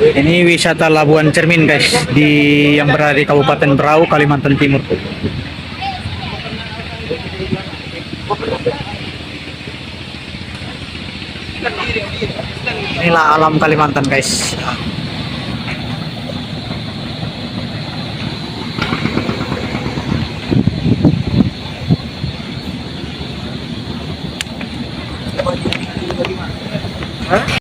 Ini wisata Labuan Cermin guys, yang berada di Kabupaten Berau, Kalimantan Timur. Inilah alam Kalimantan guys.